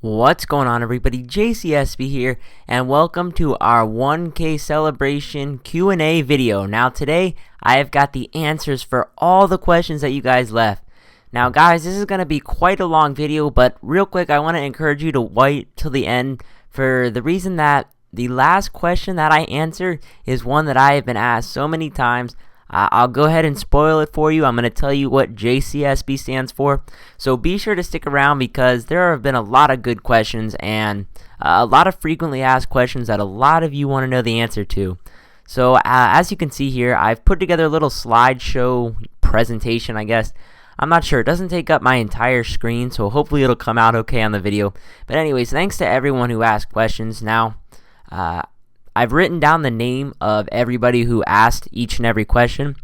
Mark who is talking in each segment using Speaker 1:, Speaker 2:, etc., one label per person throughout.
Speaker 1: What's going on, everybody? JCSB here, and welcome to our 1K celebration Q&A video. Now today, I have got the answers for all the questions that you guys left. Now guys, this is going to be quite a long video, but real quick, I want to encourage you to wait till the end for the reason that the last question that I answered is one that I have been asked so many times. I'll go ahead and spoil it for you. I'm going to tell you what JCSB stands for. So be sure to stick around because there have been a lot of good questions and a lot of frequently asked questions that a lot of you want to know the answer to. So as you can see here, I've put together a little slideshow presentation, I guess. I'm not sure. It doesn't take up my entire screen, so hopefully it'll come out okay on the video. But anyways, thanks to everyone who asked questions. Now, I've written down the name of everybody who asked each and every question.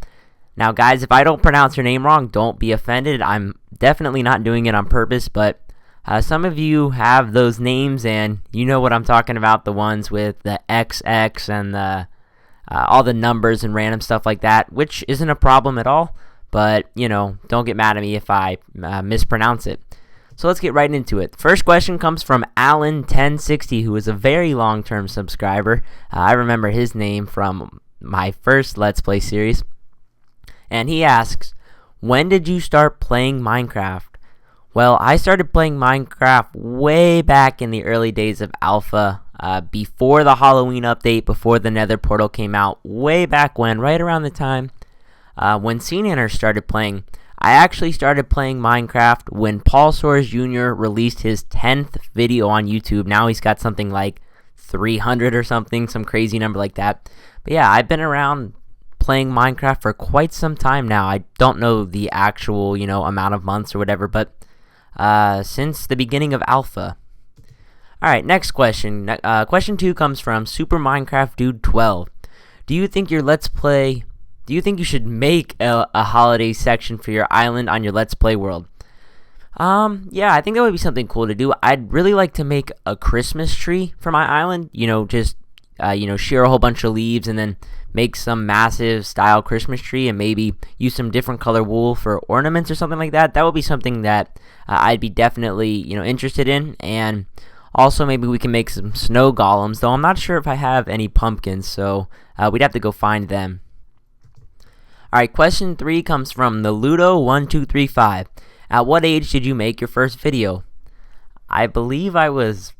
Speaker 1: Now guys, if I don't pronounce your name wrong, don't be offended. I'm definitely not doing it on purpose, but some of you have those names and you know what I'm talking about, the ones with the XX and the all the numbers and random stuff like that, which isn't a problem at all, but you know, don't get mad at me if I mispronounce it. So let's get right into it. First question comes from Alan1060, who is a very long-term subscriber. I remember his name from my first Let's Play series. And he asks, when did you start playing Minecraft? Well, I started playing Minecraft way back in the early days of Alpha, before the Halloween update, before the Nether Portal came out, way back when, right around the time when Cyrus started playing. I actually started playing Minecraft when Paul Soares Jr. released his 10th video on YouTube. Now he's got something like 300 or something, some crazy number like that. But yeah, I've been around playing Minecraft for quite some time now. I don't know the actual, amount of months or whatever, but since the beginning of Alpha. Alright, next question. Question 2 comes from Super Minecraft Dude 12. Do you think you should make a holiday section for your island on your Let's Play world? Yeah, I think that would be something cool to do. I'd really like to make a Christmas tree for my island. Just shear a whole bunch of leaves and then make some massive style Christmas tree and maybe use some different color wool for ornaments or something like that. That would be something that I'd be definitely, interested in. And also maybe we can make some snow golems, though I'm not sure if I have any pumpkins, so we'd have to go find them. Alright, question 3 comes from the Ludo1235. At what age did you make your first video? I believe I was,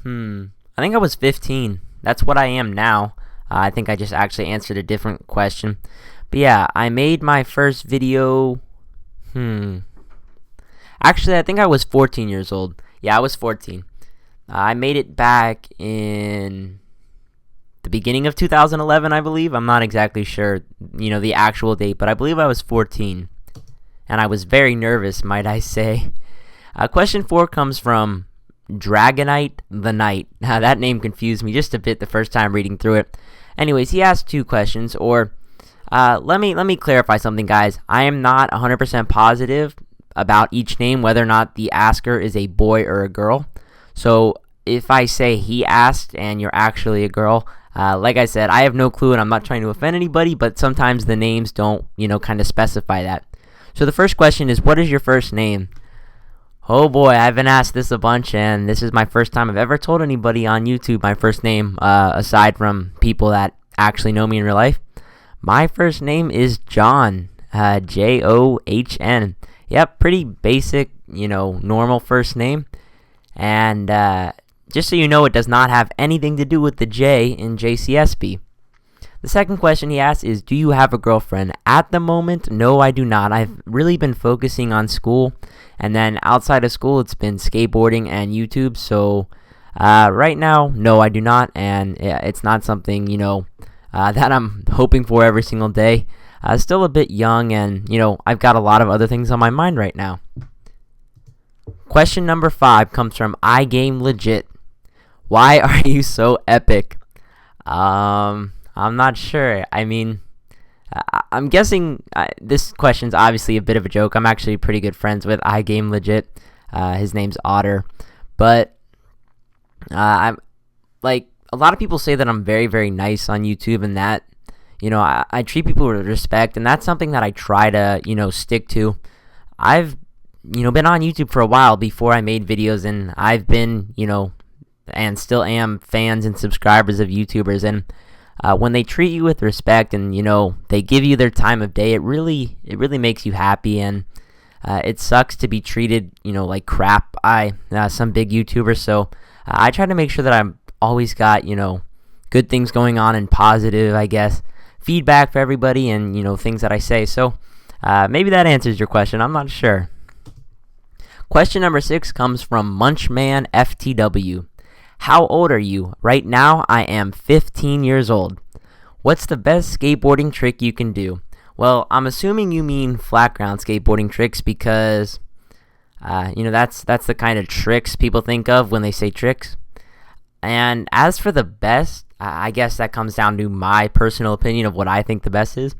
Speaker 1: I think I was 15. That's what I am now. I think I just actually answered a different question. But yeah, I made my first video, actually I think I was 14 years old. Yeah, I was 14. I made it back in the beginning of 2011, I believe. I'm not exactly sure, the actual date, but I believe I was 14. And I was very nervous, might I say. Question 4 comes from Dragonite the Knight. Now, that name confused me just a bit the first time reading through it. Anyways, he asked 2 questions, or let me clarify something, guys. I am not 100% positive about each name, whether or not the asker is a boy or a girl. So if I say he asked and you're actually a girl, like I said, I have no clue and I'm not trying to offend anybody, but sometimes the names don't, kind of specify that. So the first question is, what is your first name? Oh boy, I've been asked this a bunch, and this is my first time I've ever told anybody on YouTube my first name, aside from people that actually know me in real life. My first name is John, John. Yep, pretty basic, normal first name. And just so you know, it does not have anything to do with the J in JCSB. The second question he asked is, do you have a girlfriend? At the moment, no, I do not. I've really been focusing on school, and then outside of school, it's been skateboarding and YouTube. So right now, no, I do not, and it's not something, that I'm hoping for every single day. Still a bit young, and, I've got a lot of other things on my mind right now. Question number 5 comes from iGameLegit. Why are you so epic? I'm not sure. I mean, I'm guessing this question's obviously a bit of a joke. I'm actually pretty good friends with iGameLegit. His name's Otter. But I'm like, a lot of people say that I'm very, very nice on YouTube and that, I treat people with respect, and that's something that I try to, stick to. I've been on YouTube for a while before I made videos, and I've been, and still am fans and subscribers of YouTubers, and when they treat you with respect and, they give you their time of day, it really makes you happy, and it sucks to be treated, like crap by some big YouTubers, so I try to make sure that I'm always got, good things going on and positive, I guess, feedback for everybody and, things that I say. So maybe that answers your question. I'm not sure. Question number 6 comes from Munchman FTW. How old are you? Right now, I am 15 years old. What's the best skateboarding trick you can do? Well, I'm assuming you mean flat ground skateboarding tricks because, that's the kind of tricks people think of when they say tricks. And as for the best, I guess that comes down to my personal opinion of what I think the best is.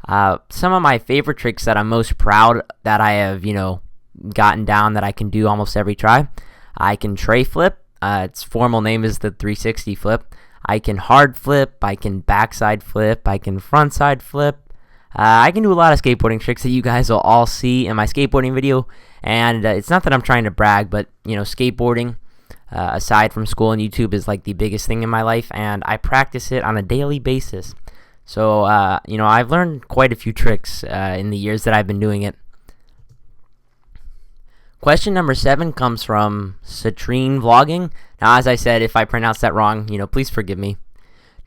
Speaker 1: Some of my favorite tricks that I'm most proud that I have, gotten down that I can do almost every try. I can tray flip. Its formal name is the 360 flip. I can hard flip. I can backside flip. I can frontside flip. I can do a lot of skateboarding tricks that you guys will all see in my skateboarding video. And it's not that I'm trying to brag, but, skateboarding, aside from school and YouTube, is like the biggest thing in my life. And I practice it on a daily basis. So, I've learned quite a few tricks in the years that I've been doing it. Question number 7 comes from Citrine Vlogging. Now, as I said, if I pronounce that wrong, please forgive me.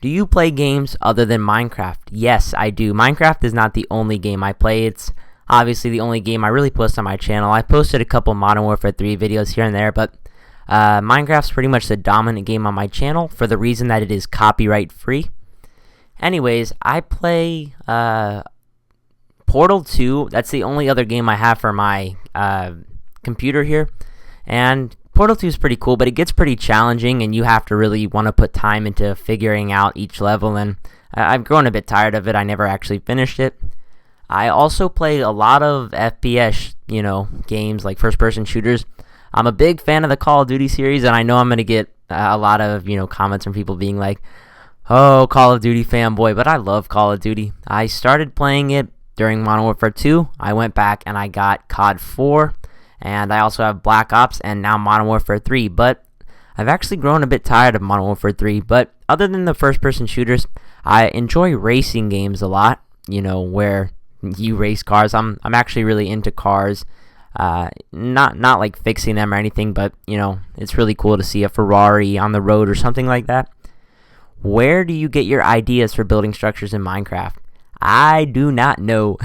Speaker 1: Do you play games other than Minecraft? Yes, I do. Minecraft is not the only game I play. It's obviously the only game I really post on my channel. I posted a couple Modern Warfare 3 videos here and there, but Minecraft's pretty much the dominant game on my channel for the reason that it is copyright free. Anyways, I play Portal 2. That's the only other game I have for my computer here, and Portal 2 is pretty cool, but it gets pretty challenging and you have to really want to put time into figuring out each level, and I've grown a bit tired of it. I never actually finished it. I also play a lot of FPS, games like first-person shooters. I'm a big fan of the Call of Duty series, and I know I'm going to get a lot of, comments from people being like, oh, Call of Duty fanboy, but I love Call of Duty. I started playing it during Modern Warfare 2. I went back and I got COD 4. And I also have Black Ops and now Modern Warfare 3. But I've actually grown a bit tired of Modern Warfare 3. But other than the first-person shooters, I enjoy racing games a lot. Where you race cars. I'm actually really into cars. Not like fixing them or anything, but it's really cool to see a Ferrari on the road or something like that. Where do you get your ideas for building structures in Minecraft? I do not know.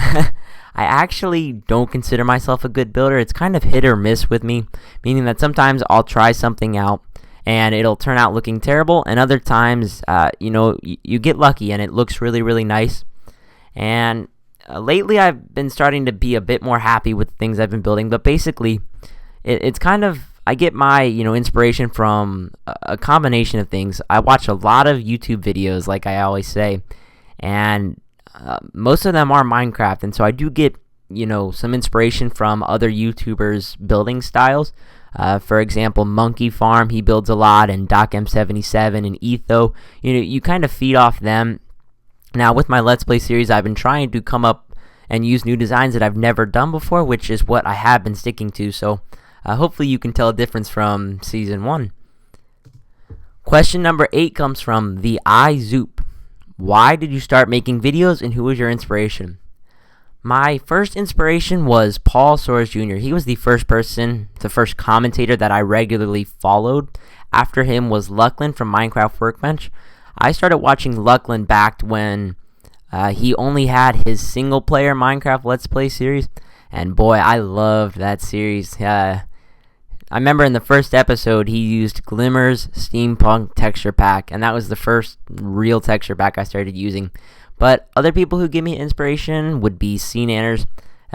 Speaker 1: I actually don't consider myself a good builder. It's kind of hit or miss with me, meaning that sometimes I'll try something out and it'll turn out looking terrible, and other times, you get lucky and it looks really, really nice. And lately I've been starting to be a bit more happy with the things I've been building, but basically it's kind of, I get my, inspiration from a combination of things. I watch a lot of YouTube videos, like I always say, and most of them are Minecraft, and so I do get, some inspiration from other YouTubers' building styles. For example, Monkey Farm, he builds a lot, and DocM77 and Etho. You kind of feed off them. Now, with my Let's Play series, I've been trying to come up and use new designs that I've never done before, which is what I have been sticking to. So, hopefully you can tell a difference from Season 1. Question number 8 comes from the iZoop. Why did you start making videos, and who was your inspiration? My first inspiration was Paul Soares Jr. He was the first commentator that I regularly followed. After him was Luckland from Minecraft Workbench. I started watching Luckland back when he only had his single-player Minecraft Let's Play series, and boy, I loved that series. I remember in the first episode, he used Glimmer's Steampunk texture pack, and that was the first real texture pack I started using. But other people who give me inspiration would be CNanners.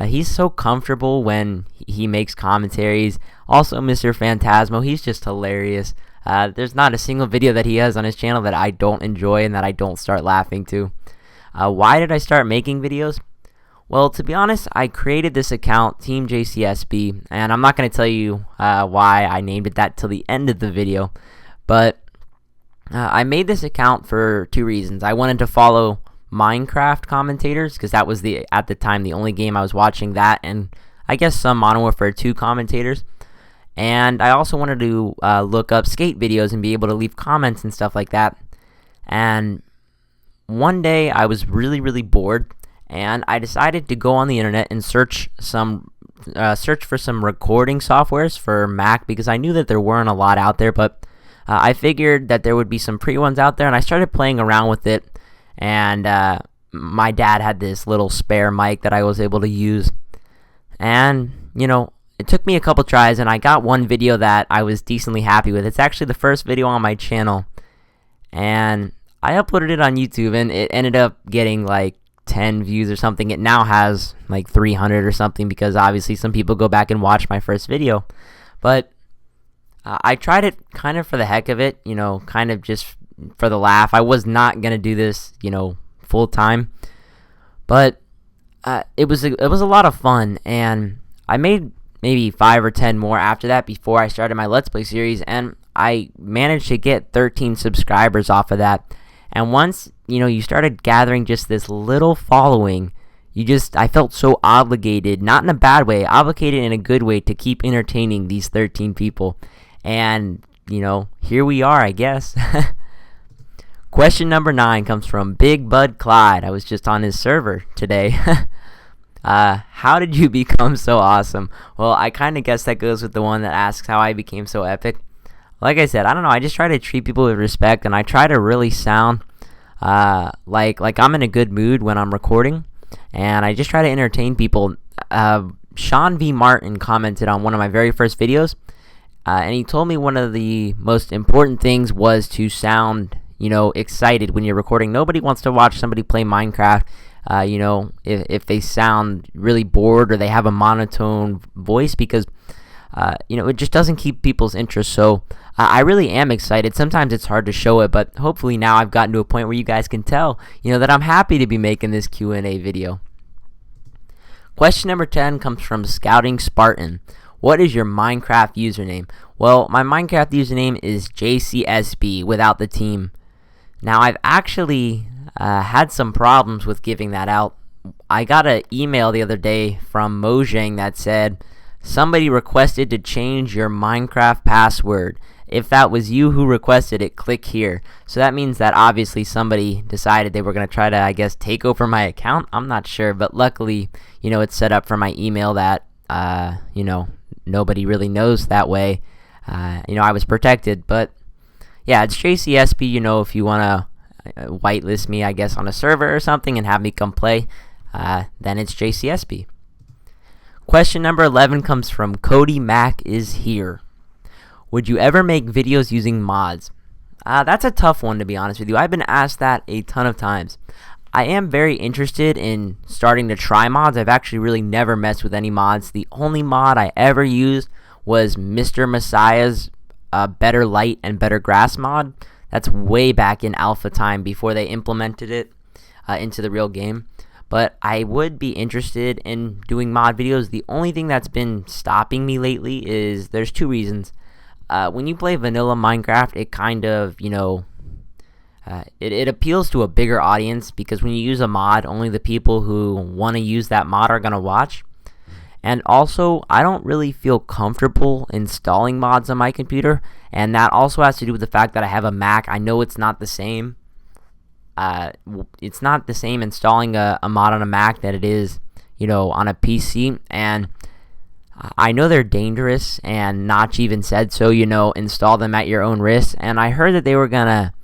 Speaker 1: He's so comfortable when he makes commentaries. Also, Mr. Phantasmo, he's just hilarious. There's not a single video that he has on his channel that I don't enjoy and that I don't start laughing to. Why did I start making videos? Well, to be honest, I created this account, TeamJCSB, and I'm not going to tell you why I named it that till the end of the video, but I made this account for 2 reasons. I wanted to follow Minecraft commentators, because that was, at the time, the only game I was watching, that and I guess some Modern Warfare 2 commentators. And I also wanted to look up skate videos and be able to leave comments and stuff like that. And one day I was really, really bored, and I decided to go on the internet and search for some recording softwares for Mac, because I knew that there weren't a lot out there, but I figured that there would be some free ones out there, and I started playing around with it. And my dad had this little spare mic that I was able to use, and it took me a couple tries, and I got one video that I was decently happy with. It's actually the first video on my channel, and I uploaded it on YouTube, and it ended up getting like 10 views or something. It now has like 300 or something, because obviously some people go back and watch my first video. But I tried it kind of for the heck of it, kind of just for the laugh. I was not going to do this, full time. But it was a lot of fun, and I made maybe 5 or 10 more after that before I started my Let's Play series, and I managed to get 13 subscribers off of that. And once, you started gathering just this little following, I felt so obligated, not in a bad way, obligated in a good way, to keep entertaining these 13 people. And, here we are, I guess. Question number 9 comes from Big Bud Clyde. I was just on his server today. How did you become so awesome? Well, I kind of guess that goes with the one that asks how I became so epic. Like I said, I don't know, I just try to treat people with respect, and I try to really sound like I'm in a good mood when I'm recording, and I just try to entertain people. Sean V. Martin commented on one of my very first videos, and he told me one of the most important things was to sound, excited when you're recording. Nobody wants to watch somebody play Minecraft, if they sound really bored or they have a monotone voice, because it just doesn't keep people's interest. So I really am excited. Sometimes it's hard to show it, but hopefully now I've gotten to a point where you guys can tell, that I'm happy to be making this Q&A video. Question number 10 comes from Scouting Spartan. What is your Minecraft username? Well, my Minecraft username is JCSB without the team. Now, I've actually had some problems with giving that out. I got an email the other day from Mojang that said, somebody requested to change your Minecraft password. If that was you who requested it, click here. So that means that obviously somebody decided they were going to try to, I guess, take over my account. I'm not sure, but luckily, it's set up for my email that, nobody really knows that way. I was protected, but yeah, it's JCSB. If you want to whitelist me, I guess, on a server or something and have me come play, then it's JCSB. Question number 11 comes from Cody Mack is here. Would you ever make videos using mods? That's a tough one, to be honest with you. I've been asked that a ton of times. I am very interested in starting to try mods. I've actually really never messed with any mods. The only mod I ever used was Mr. Messiah's Better Light and Better Grass mod. That's way back in alpha time before they implemented it into the real game. But I would be interested in doing mod videos. The only thing that's been stopping me lately is there's 2 reasons. When you play vanilla Minecraft, it kind of, it appeals to a bigger audience, because when you use a mod, only the people who want to use that mod are going to watch. And also, I don't really feel comfortable installing mods on my computer, and that also has to do with the fact that I have a Mac. I know it's not the same. It's not the same installing a mod on a Mac that it is, on a PC, and I know they're dangerous, and Notch even said so, install them at your own risk. And I heard that they were gonna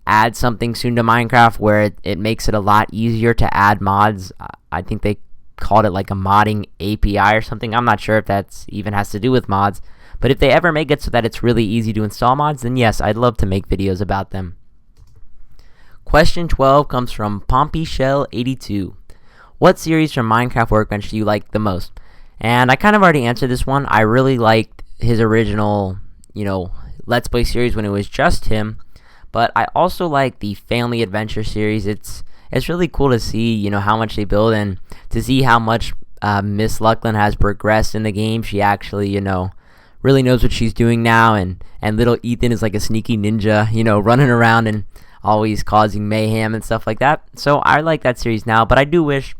Speaker 1: add something soon to Minecraft where it makes it a lot easier to add mods. I think they called it like a modding API or something. I'm not sure if that's even has to do with mods, but if they ever make it so that it's really easy to install mods, then yes, I'd love to make videos about them. Question 12 comes from PompeyShell82. What series from Minecraft Workbench do you like the most? And I kind of already answered this one. I really liked his original, Let's Play series when it was just him. But I also like the Family Adventure series. It's really cool to see, how much they build, and to see how much Miss Luckland has progressed in the game. She actually, really knows what she's doing now. And little Ethan is like a sneaky ninja, running around and always causing mayhem and stuff like that. So I like that series now, but I do wish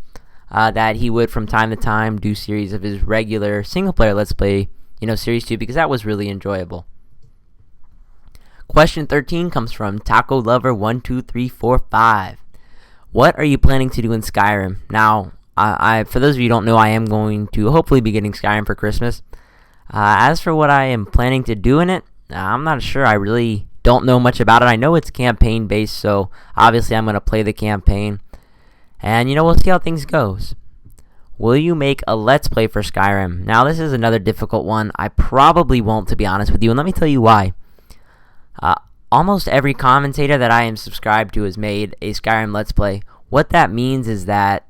Speaker 1: that he would from time to time do series of his regular single player Let's Play, series 2, because that was really enjoyable. Question 13 comes from Taco Lover 12345. What are you planning to do in Skyrim? Now, for those of you who don't know, I am going to hopefully be getting Skyrim for Christmas. As for what I am planning to do in it, I'm not sure. I really don't know much about it. I know it's campaign based, so obviously I'm going to play the campaign. And we'll see how things goes. Will you make a Let's Play for Skyrim? Now, this is another difficult one. I probably won't, to be honest with you, and let me tell you why. Almost every commentator that I am subscribed to has made a Skyrim Let's Play. What that means is that,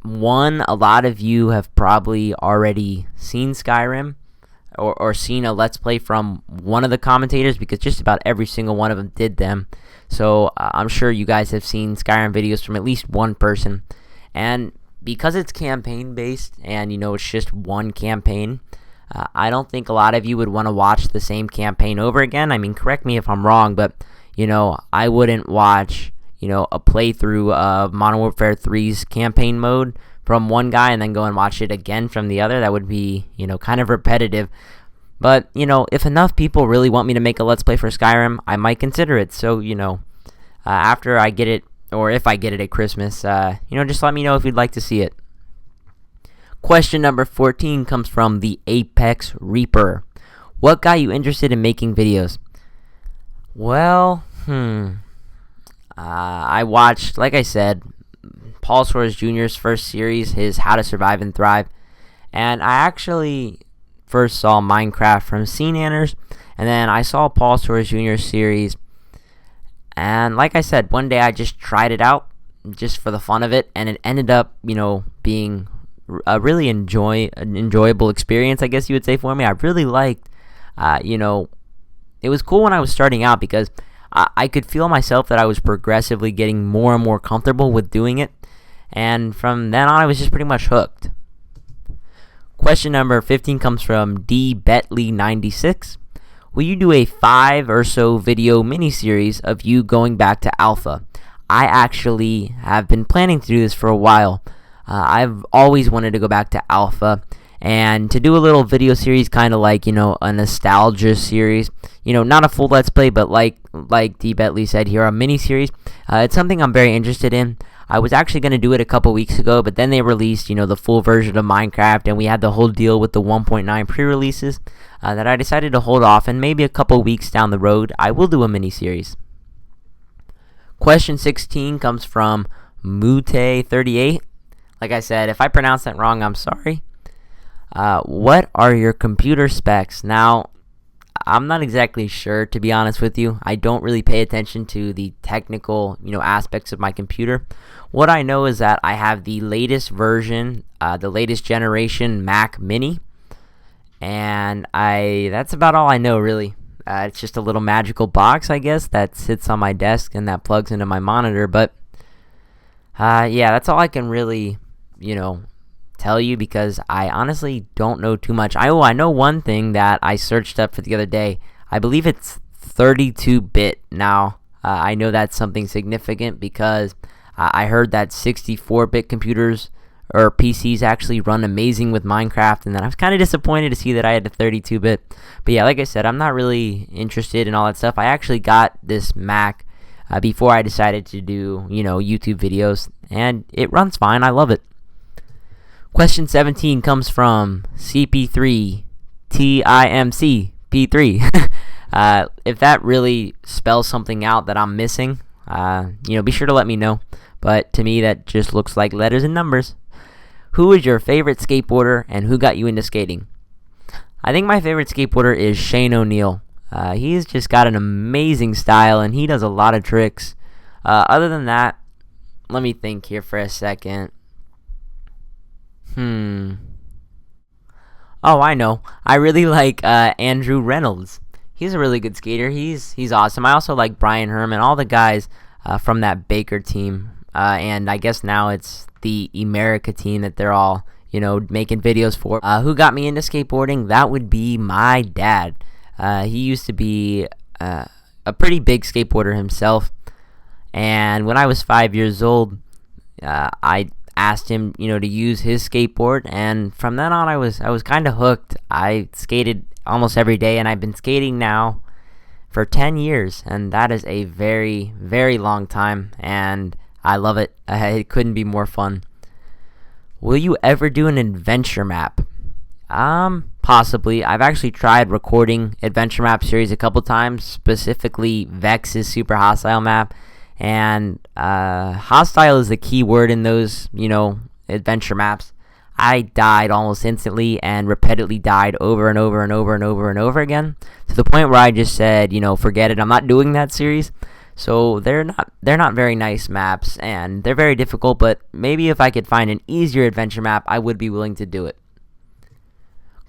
Speaker 1: one, a lot of you have probably already seen Skyrim or seen a Let's Play from one of the commentators, because just about every single one of them did them. So I'm sure you guys have seen Skyrim videos from at least one person. And because it's campaign based and it's just one campaign, I don't think a lot of you would want to watch the same campaign over again. I mean, correct me if I'm wrong, but I wouldn't watch a playthrough of Modern Warfare 3's campaign mode from one guy and then go and watch it again from the other. That would be kind of repetitive. But if enough people really want me to make a Let's Play for Skyrim, I might consider it. So after I get it, or if I get it at Christmas, just let me know if you'd like to see it. Question number 14 comes from the Apex Reaper. What got you interested in making videos? Well, I watched, like I said, Paul Soares Jr.'s first series, his How to Survive and Thrive. And I actually first saw Minecraft from CNanners, and then I saw Paul Soares Jr.'s series. And like I said, one day I just tried it out just for the fun of it, and it ended up, being a really enjoyable experience, I guess you would say, for me. I really liked, it was cool when I was starting out, because I could feel myself that I was progressively getting more and more comfortable with doing it, and from then on I was just pretty much hooked. Question number 15 comes from dbetley96. Will you do a 5 or so video miniseries of you going back to alpha? I actually have been planning to do this for a while. I've always wanted to go back to alpha and to do a little video series, kind of like, a nostalgia series. Not a full Let's Play, but like D. Betley said here, a mini series. It's something I'm very interested in. I was actually going to do it a couple weeks ago, but then they released, the full version of Minecraft, and we had the whole deal with the 1.9 pre-releases that I decided to hold off, and maybe a couple weeks down the road, I will do a mini series. Question 16 comes from Mute38. Like I said, if I pronounce that wrong, I'm sorry. What are your computer specs? Now, I'm not exactly sure, to be honest with you. I don't really pay attention to the technical, aspects of my computer. What I know is that I have the latest version, the latest generation Mac Mini, and that's about all I know, really. It's just a little magical box, I guess, that sits on my desk and that plugs into my monitor. But yeah, that's all I can really, tell you, because I honestly don't know too much. I know one thing that I searched up for the other day. I believe it's 32-bit. Now, I know that's something significant, because I heard that 64-bit computers or PCs actually run amazing with Minecraft, and then I was kind of disappointed to see that I had a 32-bit. But yeah, like I said, I'm not really interested in all that stuff. I actually got this Mac before I decided to do, YouTube videos, and it runs fine. I love it. Question 17 comes from CP3 TIMC P3. If that really spells something out that I'm missing, be sure to let me know. But to me, that just looks like letters and numbers. Who is your favorite skateboarder, and who got you into skating? I think my favorite skateboarder is Shane O'Neill. He's just got an amazing style, and he does a lot of tricks. Other than that, let me think here for a second. Oh, I know. I really like Andrew Reynolds. He's a really good skater. He's awesome. I also like Brian Herman, all the guys from that Baker team. And I guess now it's the America team that they're all, making videos for. Who got me into skateboarding? That would be my dad. He used to be a pretty big skateboarder himself. And when I was 5 years old, I asked him, to use his skateboard, and from then on I was kind of hooked. I skated almost every day, and I've been skating now for 10 years, and that is a very, very long time, and I love it. It couldn't be more fun. Will you ever do an adventure map? Possibly. I've actually tried recording adventure map series a couple times, specifically Vex's Super Hostile map, and hostile is the key word in those, adventure maps. I died almost instantly and repeatedly died over and over and over and over and over again, to the point where I just said, forget it, I'm not doing that series. So they're not very nice maps, and they're very difficult, but maybe if I could find an easier adventure map, I would be willing to do it.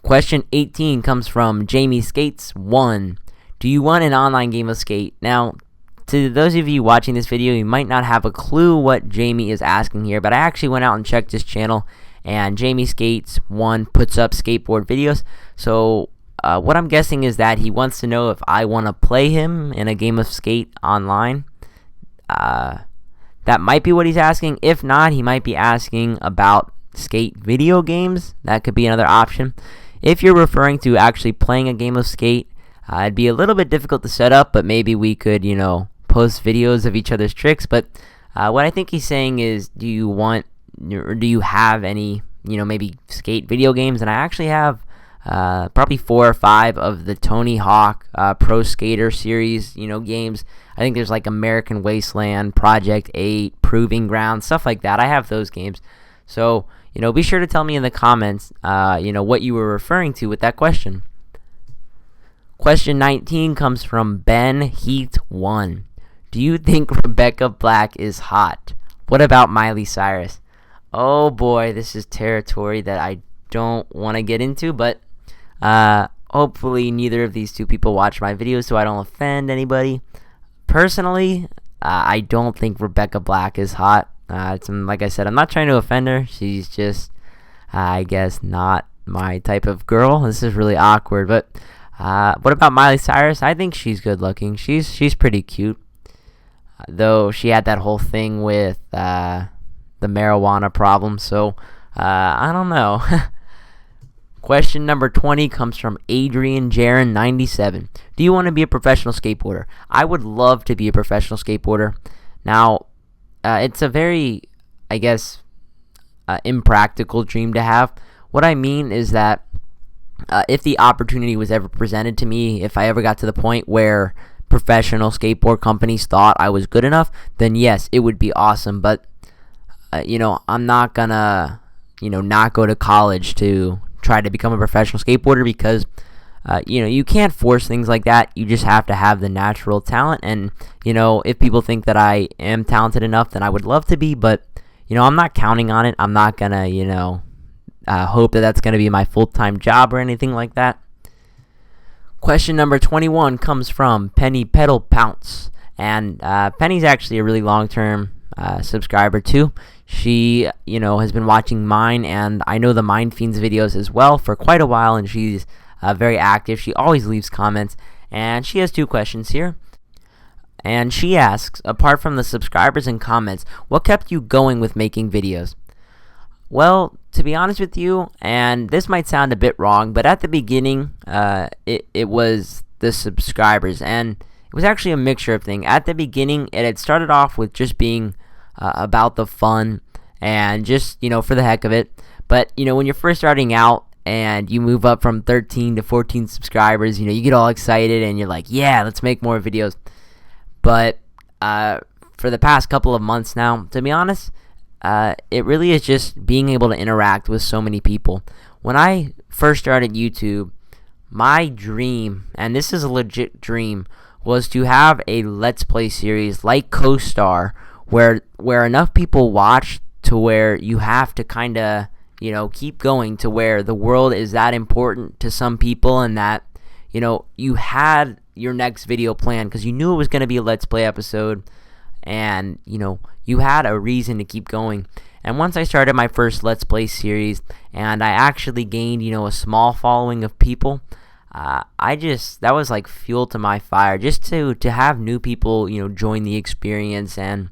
Speaker 1: Question 18 comes from Jamie Skates 1. Do you want an online game of Skate? Now, to those of you watching this video, you might not have a clue what Jamie is asking here, but I actually went out and checked his channel, and Jamie Skates 1 puts up skateboard videos. So what I'm guessing is that he wants to know if I want to play him in a game of Skate online. That might be what he's asking. If not, he might be asking about Skate video games. That could be another option. If you're referring to actually playing a game of Skate, it'd be a little bit difficult to set up, but maybe we could, post videos of each other's tricks. But what I think he's saying is, do you have any, maybe Skate video games? And I actually have probably 4 or 5 of the Tony Hawk Pro Skater series, games. I think there's like American Wasteland, Project 8, Proving Ground, stuff like that. I have those games. So, be sure to tell me in the comments, what you were referring to with that question. Question 19 comes from Ben Heat 1. Do you think Rebecca Black is hot? What about Miley Cyrus? Oh boy, this is territory that I don't want to get into, but hopefully neither of these two people watch my videos so I don't offend anybody. Personally, I don't think Rebecca Black is hot. Like I said, I'm not trying to offend her. She's just, I guess, not my type of girl. This is really awkward. But what about Miley Cyrus? I think she's good looking. She's pretty cute. Though she had that whole thing with the marijuana problem. So I don't know. Question number 20 comes from Adrienne Jaron 97. Do you want to be a professional skateboarder? I would love to be a professional skateboarder. Now, it's a very, I guess, impractical dream to have. What I mean is that if the opportunity was ever presented to me, if I ever got to the point where professional skateboard companies thought I was good enough, then yes, it would be awesome. But, I'm not gonna, not go to college to try to become a professional skateboarder because you can't force things like that. You just have to have the natural talent. And, if people think that I am talented enough, then I would love to be. But, I'm not counting on it. I'm not going to, hope that that's going to be my full-time job or anything like that. Question number 21 comes from Penny Pedal Pounce. And Penny's actually a really long-term subscriber too. She, has been watching mine, and I know the Mindfen's videos as well for quite a while, and she's very active. She always leaves comments, and she has 2 questions here. And she asks, apart from the subscribers and comments, what kept you going with making videos? Well, to be honest with you, and this might sound a bit wrong, but at the beginning, it was the subscribers, and it was actually a mixture of things. At the beginning, it had started off with just being about the fun and just, for the heck of it. But, when you're first starting out, and you move up from 13 to 14 subscribers, you get all excited and you're like, yeah, let's make more videos. But for the past couple of months now, to be honest, it really is just being able to interact with so many people. When I first started YouTube, my dream, and this is a legit dream, was to have a Let's Play series like Co-Star where enough people watch to where you have to kind of keep going, to where the world is that important to some people, and that, you had your next video planned because you knew it was going to be a Let's Play episode, and, you had a reason to keep going. And once I started my first Let's Play series, and I actually gained, a small following of people, that was like fuel to my fire, just to have new people, join the experience, and,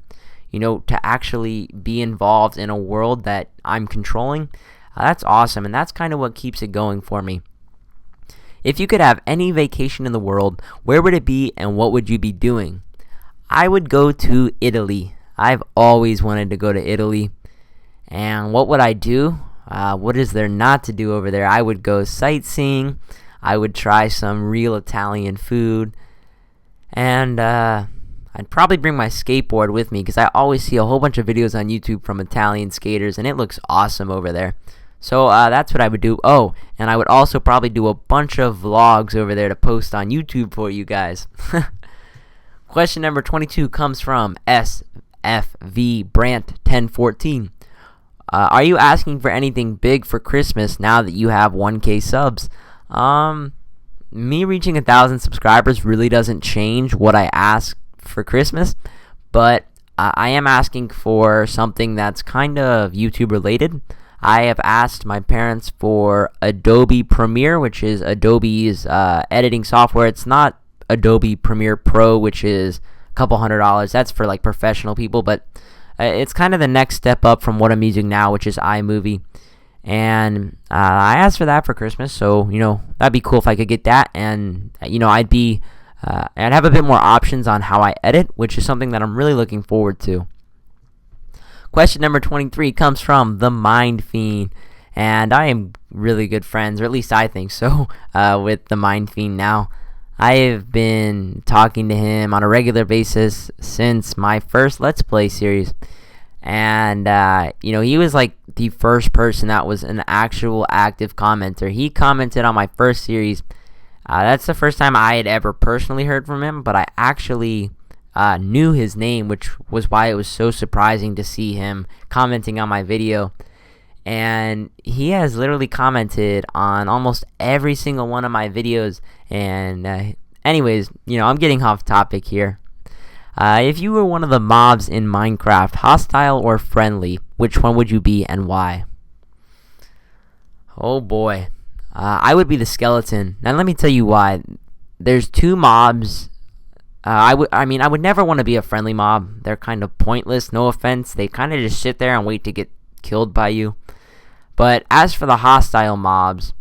Speaker 1: to actually be involved in a world that I'm controlling. That's awesome, and that's kind of what keeps it going for me. If you could have any vacation in the world, where would it be and what would you be doing? I would go to Italy. I've always wanted to go to Italy. And what would I do? What is there not to do over there? I would go sightseeing. I would try some real Italian food. And I'd probably bring my skateboard with me because I always see a whole bunch of videos on YouTube from Italian skaters, and it looks awesome over there. So that's what I would do. Oh, and I would also probably do a bunch of vlogs over there to post on YouTube for you guys. Question number 22 comes from SFV Brandt 1014. Are you asking for anything big for Christmas now that you have 1K subs? Me reaching 1,000 subscribers really doesn't change what I ask for Christmas, but I am asking for something that's kind of YouTube related. I have asked my parents for Adobe Premiere, which is Adobe's editing software. It's not Adobe Premiere Pro, which is a couple $100. That's for like professional people, but it's kind of the next step up from what I'm using now, which is iMovie. And I asked for that for Christmas, so that'd be cool if I could get that. And I'd have a bit more options on how I edit, which is something that I'm really looking forward to. Question number 23 comes from the Mindfen, and I am really good friends, or at least I think so, with the Mindfen now. I have been talking to him on a regular basis since my first Let's Play series, and he was like the first person that was an actual active commenter. He commented on my first series. That's the first time I had ever personally heard from him, but I actually knew his name, which was why it was so surprising to see him commenting on my video. And he has literally commented on almost every single one of my videos. And anyways, I'm getting off topic here. If you were one of the mobs in Minecraft, hostile or friendly, which one would you be and why? Oh boy. I would be the skeleton. Now let me tell you why. There's two mobs. I would never want to be a friendly mob. They're kind of pointless, no offense. They kind of just sit there and wait to get killed by you. But as for the hostile mobs,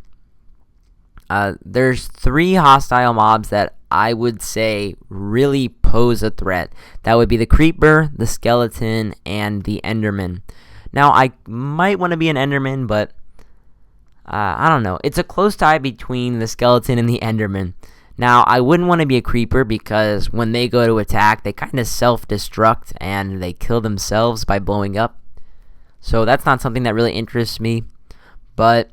Speaker 1: there's 3 hostile mobs that I would say really pose a threat. That would be the creeper, the skeleton, and the enderman. Now, I might want to be an enderman, but I don't know. It's a close tie between the skeleton and the enderman. Now, I wouldn't want to be a creeper because when they go to attack, they kind of self-destruct and they kill themselves by blowing up. So that's not something that really interests me. But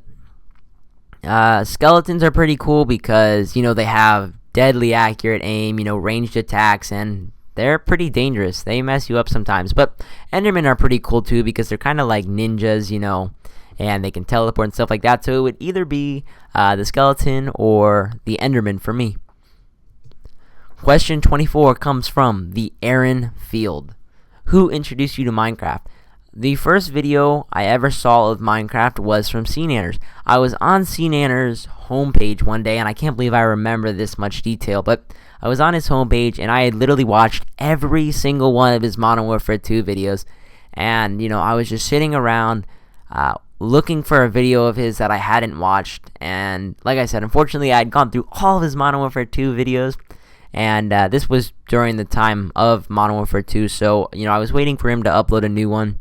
Speaker 1: skeletons are pretty cool because, they have deadly accurate aim, ranged attacks, and they're pretty dangerous. They mess you up sometimes. But endermen are pretty cool too because they're kind of like ninjas, and they can teleport and stuff like that. So it would either be the skeleton or the enderman for me. Question 24 comes from the Aaron Field. Who introduced you to Minecraft? The first video I ever saw of Minecraft was from CNanners. I was on CNanners' homepage one day, and I can't believe I remember this much detail, but I was on his homepage, and I had literally watched every single one of his Modern Warfare 2 videos, and, I was just sitting around looking for a video of his that I hadn't watched, and like I said, unfortunately, I had gone through all of his Modern Warfare 2 videos, and this was during the time of Modern Warfare 2, so, I was waiting for him to upload a new one.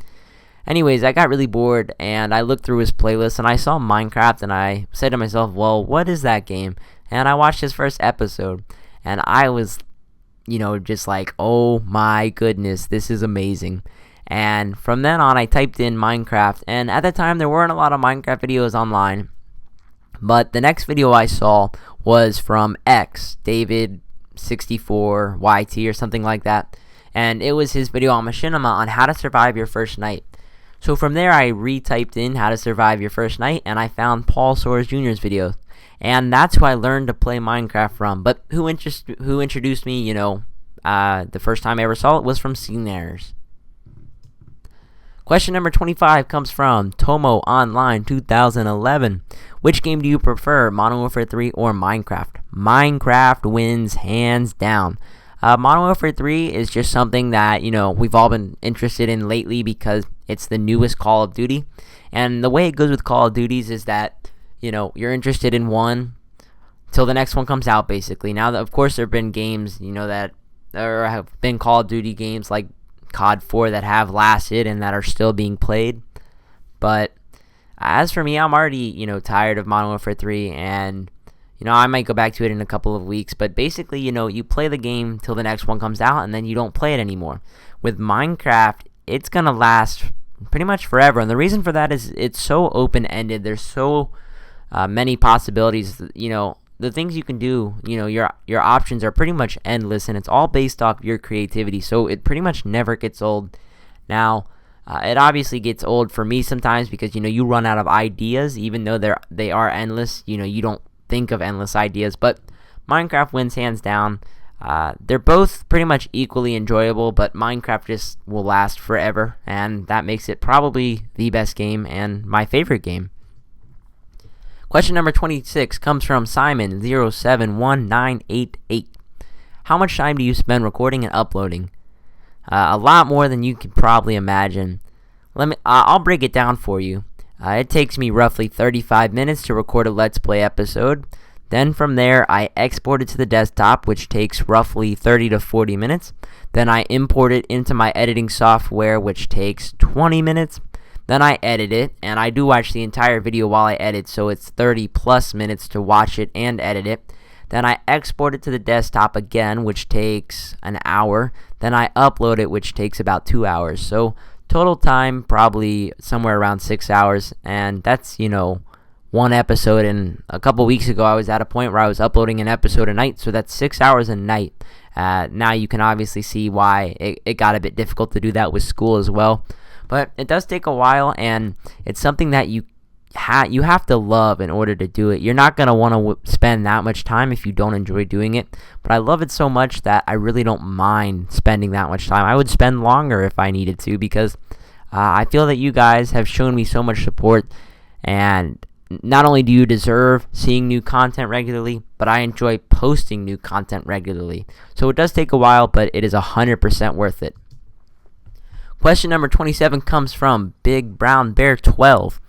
Speaker 1: Anyways, I got really bored, and I looked through his playlist, and I saw Minecraft, and I said to myself, well, what is that game? And I watched his first episode, and I was, just like, oh my goodness, this is amazing. And from then on, I typed in Minecraft, and at the time, there weren't a lot of Minecraft videos online, but the next video I saw was from David64YT or something like that, and it was his video on Machinima on how to survive your first night. So from there, I retyped in how to survive your first night, and I found Paul Soares Jr.'s video, and that's who I learned to play Minecraft from. But who introduced me, the first time I ever saw it was from CNanners. Question number 25 comes from Tomoe Online 2011. Which game do you prefer, Modern Warfare 3 or Minecraft? Minecraft wins hands down. Modern Warfare 3 is just something that, we've all been interested in lately because it's the newest Call of Duty. And the way it goes with Call of Duties is that, you're interested in one till the next one comes out, basically. Now, of course, there have been games, that there have been Call of Duty games like COD 4 that have lasted and that are still being played. But as for me, I'm already, tired of Modern Warfare 3, and I might go back to it in a couple of weeks, but basically, you play the game till the next one comes out, and then you don't play it anymore. With Minecraft, it's going to last pretty much forever, and the reason for that is it's so open-ended. There's so many possibilities. The things you can do, your options are pretty much endless, and it's all based off your creativity, so it pretty much never gets old. Now, it obviously gets old for me sometimes because, you run out of ideas, even though they are endless. You don't think of endless ideas, but Minecraft wins hands down. They're both pretty much equally enjoyable, but Minecraft just will last forever, and that makes it probably the best game and my favorite game. Question number 26 comes from Simon071988. How much time do you spend recording and uploading? A lot more than you could probably imagine. I'll break it down for you. It takes me roughly 35 minutes to record a Let's Play episode. Then from there, I export it to the desktop, which takes roughly 30 to 40 minutes. Then I import it into my editing software, which takes 20 minutes. Then I edit it, and I do watch the entire video while I edit, so it's 30 plus minutes to watch it and edit it. Then I export it to the desktop again, which takes an hour. Then I upload it, which takes about 2 hours. So total time, probably somewhere around 6 hours, and that's, one episode. And a couple weeks ago, I was at a point where I was uploading an episode a night, so that's 6 hours a night. Now you can obviously see why it got a bit difficult to do that with school as well. But it does take a while, and it's something that you have to love in order to do it. You're not going to want to spend that much time if you don't enjoy doing it. But I love it so much that I really don't mind spending that much time. I would spend longer if I needed to because I feel that you guys have shown me so much support. And not only do you deserve seeing new content regularly, but I enjoy posting new content regularly. So it does take a while, but it is 100% worth it. Question number 27 comes from Big Brown Bear 12.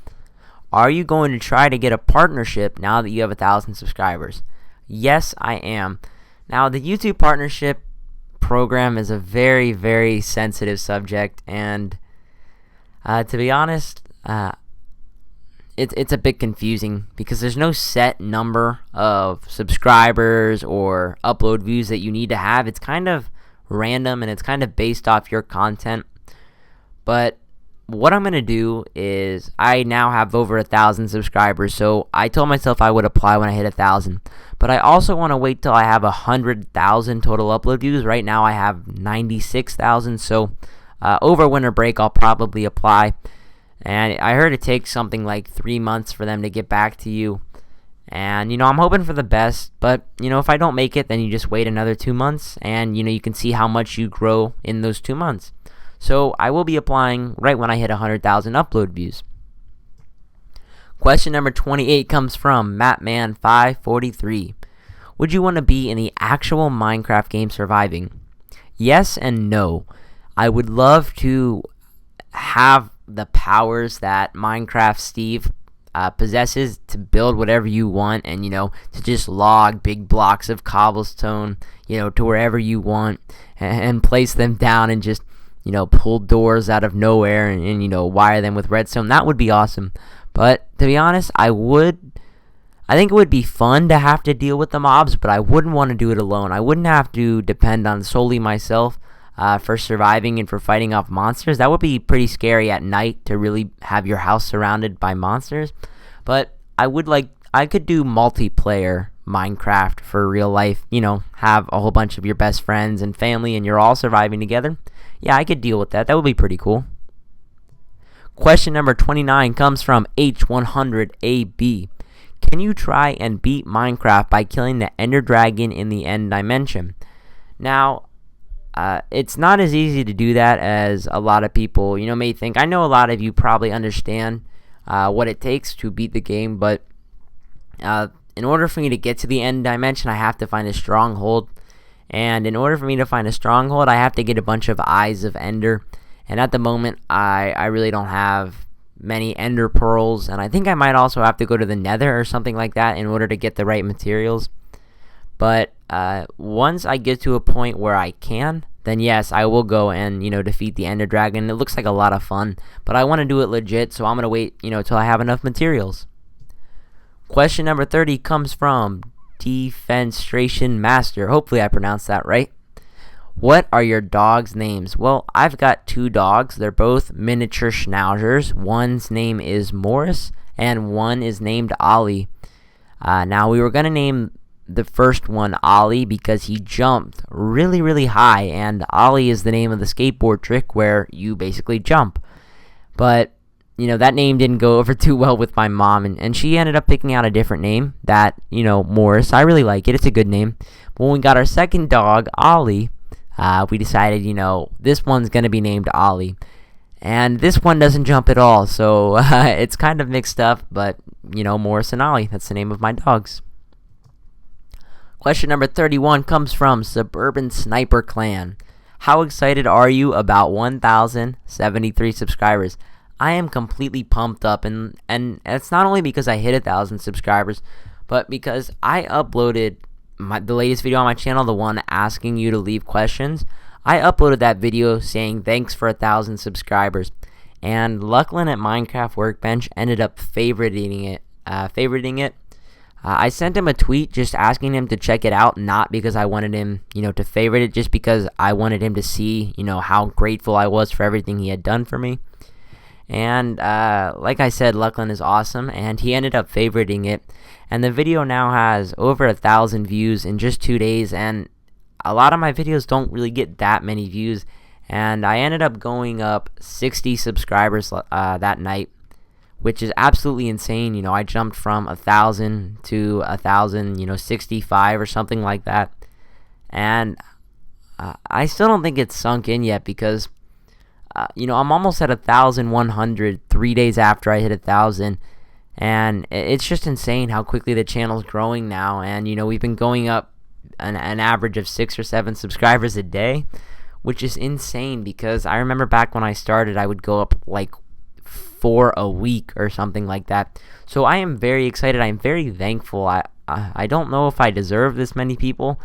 Speaker 1: Are you going to try to get a partnership now that you have 1,000 subscribers? Yes, I am. Now, the YouTube partnership program is a very, very sensitive subject, and to be honest, it's a bit confusing because there's no set number of subscribers or upload views that you need to have. It's kind of random, and it's kind of based off your content. But what I'm going to do is I now have over 1,000 subscribers, so I told myself I would apply when I hit 1,000. But I also want to wait till I have 100,000 total upload views. Right now I have 96,000, so over winter break I'll probably apply. And I heard it takes something like 3 months for them to get back to you. And, I'm hoping for the best, but, if I don't make it, then you just wait another 2 months, and, you can see how much you grow in those 2 months. So I will be applying right when I hit 100,000 upload views. Question number 28 comes from Mattman543. Would you want to be in the actual Minecraft game surviving? Yes and no. I would love to have the powers that Minecraft Steve possesses to build whatever you want and, to just log big blocks of cobblestone, to wherever you want and place them down and just pull doors out of nowhere and wire them with redstone. That would be awesome. But to be honest, I think it would be fun to have to deal with the mobs, but I wouldn't want to do it alone. I wouldn't have to depend on solely myself for surviving and for fighting off monsters. That would be pretty scary at night to really have your house surrounded by monsters. But I could do multiplayer Minecraft for real life, have a whole bunch of your best friends and family and you're all surviving together. Yeah, I could deal with that. That would be pretty cool. Question number 29 comes from H100AB. Can you try and beat Minecraft by killing the Ender Dragon in the end dimension? Now, it's not as easy to do that as a lot of people, may think. I know a lot of you probably understand what it takes to beat the game, but in order for me to get to the end dimension, I have to find a stronghold. And in order for me to find a stronghold, I have to get a bunch of Eyes of Ender. And at the moment, I really don't have many Ender Pearls. And I think I might also have to go to the Nether or something like that in order to get the right materials. But once I get to a point where I can, then yes, I will go and, defeat the Ender Dragon. It looks like a lot of fun. But I want to do it legit, so I'm going to wait, till I have enough materials. Question number 30 comes from Defenstration Master. Hopefully I pronounced that right. What are your dogs' names? Well, I've got 2 dogs. They're both miniature schnauzers. One's name is Morris, and one is named Ollie. Now, we were going to name the first one Ollie because he jumped really, really high, and Ollie is the name of the skateboard trick where you basically jump. But that name didn't go over too well with my mom, and she ended up picking out a different name, that, Morris. I really like it. It's a good name. When we got our second dog, Ollie, we decided, this one's going to be named Ollie. And this one doesn't jump at all, so it's kind of mixed up, but, Morris and Ollie, that's the name of my dogs. Question number 31 comes from Suburban Sniper Clan. How excited are you about 1,073 subscribers? I am completely pumped up, and it's not only because I hit 1,000 subscribers, but because I uploaded the latest video on my channel, the one asking you to leave questions. I uploaded that video saying thanks for 1,000 subscribers, and Lucklin at Minecraft Workbench ended up favoriting it. I sent him a tweet just asking him to check it out, not because I wanted him, to favorite it, just because I wanted him to see, how grateful I was for everything he had done for me. And like I said, Lucklin is awesome, and he ended up favoriting it. And the video now has over 1,000 views in just 2 days, and a lot of my videos don't really get that many views. And I ended up going up 60 subscribers that night, which is absolutely insane. I jumped from 1,000 to 1,065 or something like that. And I still don't think it's sunk in yet because I'm almost at 1,100 3 days after I hit 1,000, and it's just insane how quickly the channel's growing now. And we've been going up an average of 6 or 7 subscribers a day, which is insane because I remember back when I started, I would go up like 4 a week or something like that. So I am very excited. I'm very thankful. I don't know if I deserve this many people,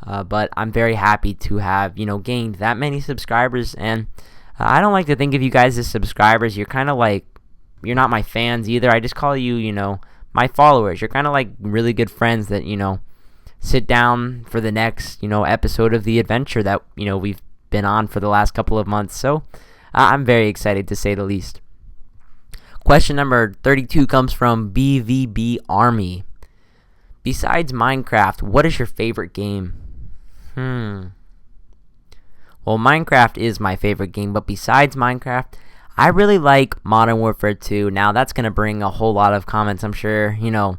Speaker 1: but I'm very happy to have gained that many subscribers. And I don't like to think of you guys as subscribers. You're kind of like, you're not my fans either. I just call you, my followers. You're kind of like really good friends that, sit down for the next, episode of the adventure that, we've been on for the last couple of months. So I'm very excited to say the least. Question number 32 comes from BVB Army. Besides Minecraft, what is your favorite game? Well, Minecraft is my favorite game, but besides Minecraft, I really like Modern Warfare 2. Now, that's going to bring a whole lot of comments, I'm sure. A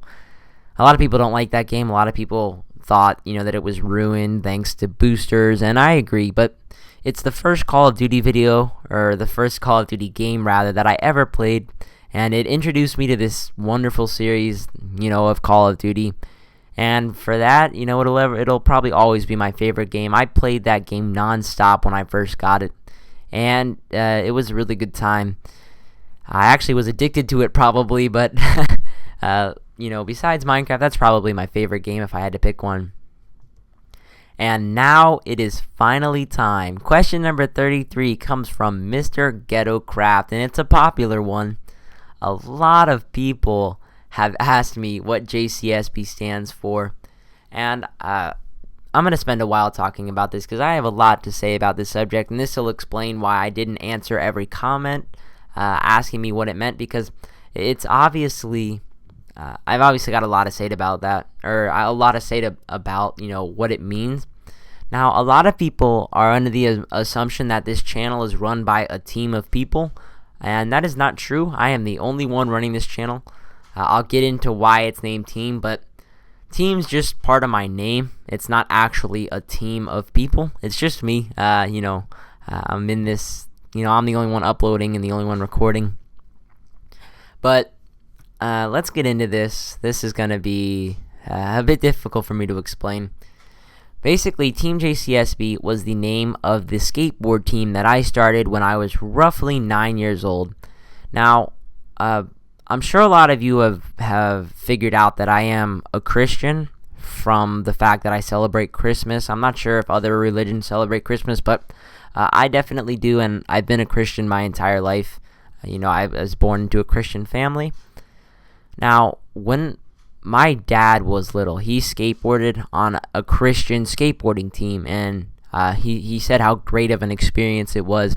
Speaker 1: lot of people don't like that game. A lot of people thought, that it was ruined thanks to boosters, and I agree, but it's the first Call of Duty video, or the first Call of Duty game, rather, that I ever played, and it introduced me to this wonderful series, of Call of Duty. And for that, it'll probably always be my favorite game. I played that game non-stop when I first got it, and it was a really good time. I actually was addicted to it probably, but besides Minecraft, that's probably my favorite game if I had to pick one. And now it is finally time. Question number 33 comes from Mr. Ghetto Craft, and it's a popular one. A lot of people have asked me what JCSB stands for, and I'm going to spend a while talking about this because I have a lot to say about this subject, and this will explain why I didn't answer every comment asking me what it meant, because it's obviously I've obviously got a lot to say about that, or a lot to say about what it means. Now, a lot of people are under the assumption that this channel is run by a team of people, and that is not true. I am the only one running this channel. I'll get into why it's named Team, but Team's just part of my name. It's not actually a team of people. It's just me. I'm in this, I'm the only one uploading and the only one recording. But let's get into this. This is going to be a bit difficult for me to explain. Basically, TeamJCSB was the name of the skateboard team that I started when I was roughly 9 years old. Now, I'm sure a lot of you have figured out that I am a Christian from the fact that I celebrate Christmas. I'm not sure if other religions celebrate Christmas, but I definitely do, and I've been a Christian my entire life. I was born into a Christian family. Now, when my dad was little, he skateboarded on a Christian skateboarding team, and he said how great of an experience it was.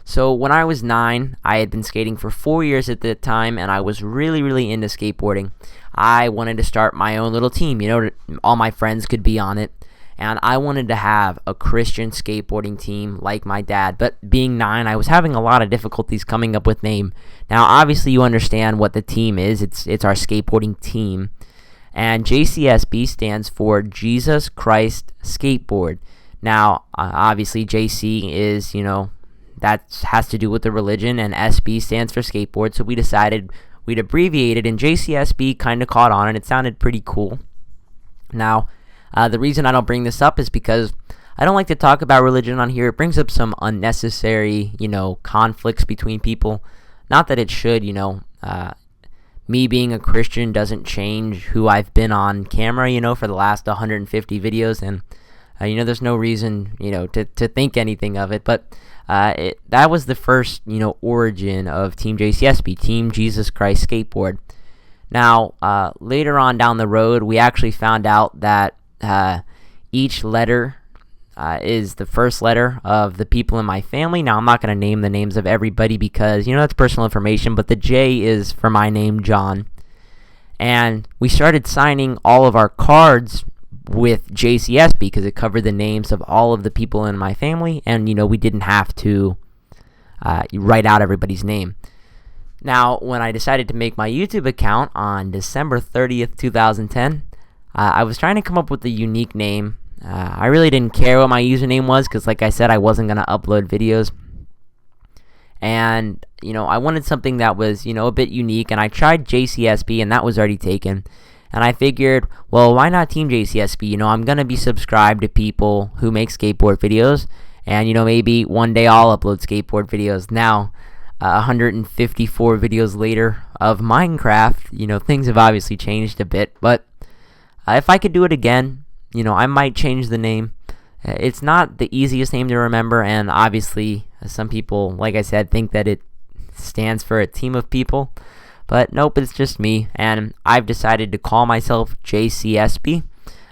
Speaker 1: So when I was 9, I had been skating for 4 years at the time, and I was really, really into skateboarding. I wanted to start my own little team, all my friends could be on it, and I wanted to have a Christian skateboarding team like my dad. But being 9, I was having a lot of difficulties coming up with name. Now, obviously, you understand what the team is. It's our skateboarding team. And JCSB stands for Jesus Christ Skateboard. Now, obviously, JC is, that has to do with the religion, and SB stands for skateboard. So we decided we'd abbreviate it, and JCSB kind of caught on, and it sounded pretty cool. Now, the reason I don't bring this up is because I don't like to talk about religion on here. It brings up some unnecessary, conflicts between people. Not that it should, me being a Christian doesn't change who I've been on camera, for the last 150 videos. And, there's no reason, to think anything of it. But that was the first, origin of TeamJCSB, Team Jesus Christ Skateboard. Now, later on down the road, we actually found out that each letter is the first letter of the people in my family. Now, I'm not going to name the names of everybody because, that's personal information, but the J is for my name, John. And we started signing all of our cards with JCSB because it covered the names of all of the people in my family, and, we didn't have to write out everybody's name. Now, when I decided to make my YouTube account on December 30th, 2010, I was trying to come up with a unique name. I really didn't care what my username was because, like I said, I wasn't going to upload videos. And, I wanted something that was, a bit unique. And I tried JCSB, and that was already taken. And I figured, well, why not Team JCSB? I'm going to be subscribed to people who make skateboard videos. And, maybe one day I'll upload skateboard videos. Now, 154 videos later of Minecraft, things have obviously changed a bit. But if I could do it again, I might change the name. It's not the easiest name to remember, and obviously some people, like I said, think that it stands for a team of people. But nope, it's just me, and I've decided to call myself JCSB.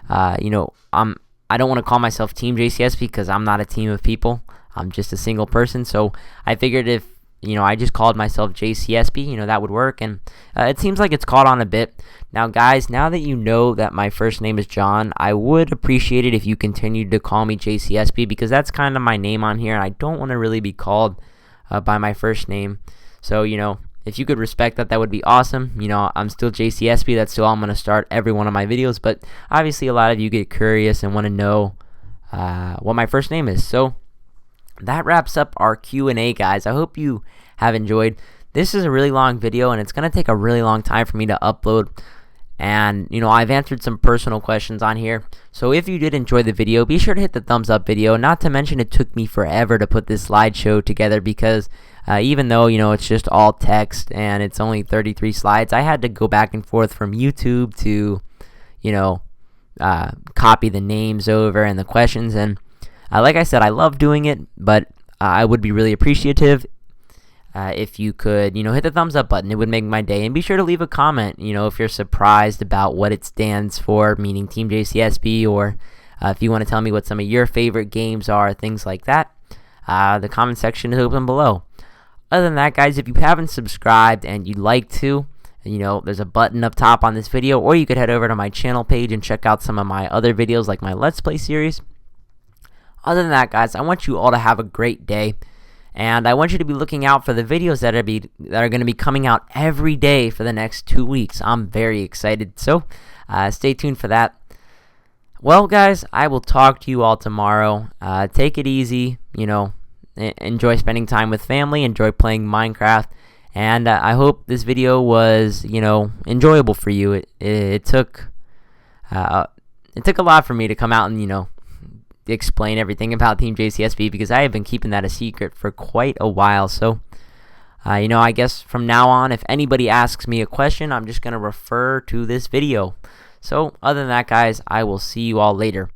Speaker 1: I don't want to call myself Team JCSB because I'm not a team of people. I'm just a single person, so I figured if I just called myself JCSB, that would work, and it seems like it's caught on a bit. Now, guys, now that you know that my first name is John, I would appreciate it if you continued to call me JCSB because that's kind of my name on here, and I don't want to really be called by my first name. So, if you could respect that, that would be awesome. I'm still JCSB. That's still how I'm going to start every one of my videos, but obviously a lot of you get curious and want to know what my first name is. So that wraps up our Q&A, guys. I hope you have enjoyed. This is a really long video, and it's going to take a really long time for me to upload. And, I've answered some personal questions on here. So if you did enjoy the video, be sure to hit the thumbs up video. Not to mention it took me forever to put this slideshow together because even though, it's just all text and it's only 33 slides, I had to go back and forth from YouTube to, copy the names over and the questions. And like I said, I love doing it, but I would be really appreciative if you could, hit the thumbs up button. It would make my day. And be sure to leave a comment, if you're surprised about what it stands for, meaning Team JCSB, or if you want to tell me what some of your favorite games are, things like that. The comment section is open below. Other than that, guys, if you haven't subscribed and you'd like to, there's a button up top on this video, or you could head over to my channel page and check out some of my other videos like my Let's Play series. Other than that, guys, I want you all to have a great day. And I want you to be looking out for the videos that are going to be coming out every day for the next 2 weeks. I'm very excited, so stay tuned for that. Well, guys, I will talk to you all tomorrow. Take it easy, enjoy spending time with family, enjoy playing Minecraft, and I hope this video was, enjoyable for you. It took a lot for me to come out and, explain everything about TeamJCSB because I have been keeping that a secret for quite a while. So, I guess from now on, if anybody asks me a question, I'm just going to refer to this video. So, other than that, guys, I will see you all later.